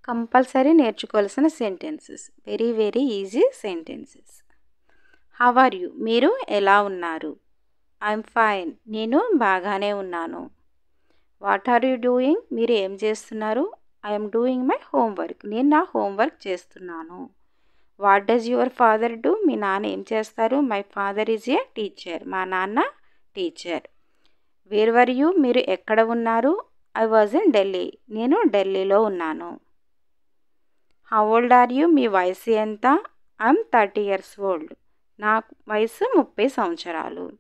Compulsory నేర్చుకోవాల్సిన sentences. Very very easy sentences. How are you? మీరు ఎలా ఉన్నారు? I'm fine. నేను బాగానే ఉన్నాను. What are you doing? మీరు ఏం చేస్తున్నారు? I'm doing my homework. నేను నా హోంవర్క్ చేస్తున్నాను. What does your father do? మీ నాన్న ఏం చేస్తారు? My father is a teacher. మా నాన్న టీచర్. Where were you? మీరు ఎక్కడ ఉన్నారు? I was in Delhi. నేను ఢిల్లీలో ఉన్నాను. How old are you? మీ వయసు ఎంత? I'm 30 years old. నా వయసు 30 సంవత్సరాలు.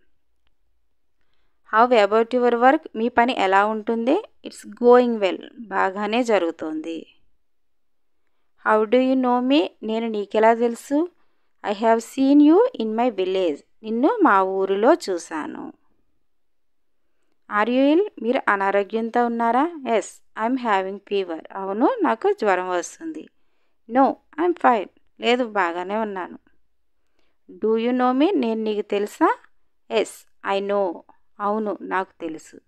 How about your work? మీ పని ఎలా ఉంటుంది? It's going well. బాగానే జరుగుతోంది. How do you know me? నేను నీకెలా తెలుసు? I have seen you in my village. నిన్ను మా ఊరిలో చూశాను. Are you ill? మీరు అనారోగ్యంతో ఉన్నారా? Yes, I'm having fever. అవును, నాకు జ్వరం వస్తుంది. No, I'm fine. లేదు, బాగానే ఉన్నాను. Do you know me? నేను నీకు తెలుసా? Yes, I no. అవును, నాకు తెలుసు.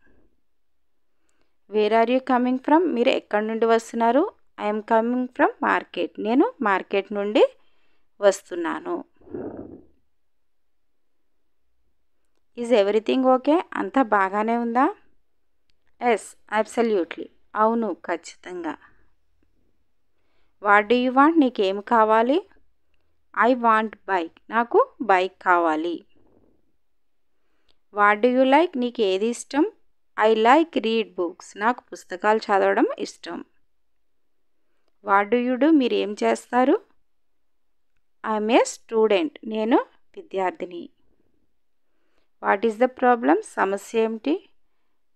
Where are you coming from? మీరు ఎక్కడి నుండి వస్తున్నారు? I'm coming from market. నేను మార్కెట్ నుండి వస్తున్నాను. Is everything okay? అంతా బాగానే ఉందా? Yes, absolutely. అవును, ఖచ్చితంగా. What do you want? నీకేం కావాలి? I want bike. నాకు బైక్ కావాలి. What do you like? నీకు ఏది ఇష్టం? I like read books. నాకు పుస్తకాలు చదవడం ఇష్టం. What do you do? మీరు ఏం చేస్తారు? I'm a student. నేను విద్యార్థిని. What is the problem? సమస్య ఏమిటి?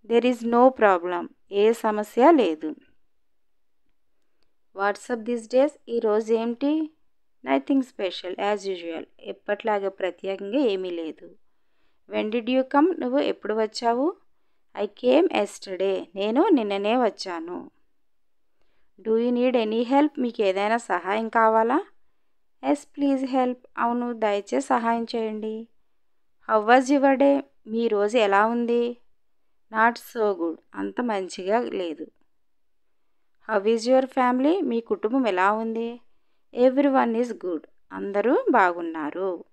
There is no problem. ఏ సమస్య లేదు. What's up this days? ఈరోజు ఏమిటి? Nothing special as usual. ఎప్పట్లాగా ప్రత్యేకంగా ఏమీ లేదు. When did you come? నువ్వు ఎప్పుడు వచ్చావు? I came yesterday. నేను నిన్ననే వచ్చాను. Do you need any help? మీకు ఏదైనా సహాయం కావాలా? Yes, please help. అవును, దయచేసి సహాయం చేయండి. How was your day? మీ రోజు ఎలా ఉంది? Not so good. అంత మంచిగా లేదు. How is your family? మీ కుటుంబం ఎలా ఉంది? Everyone is good. అందరూ బాగున్నారు.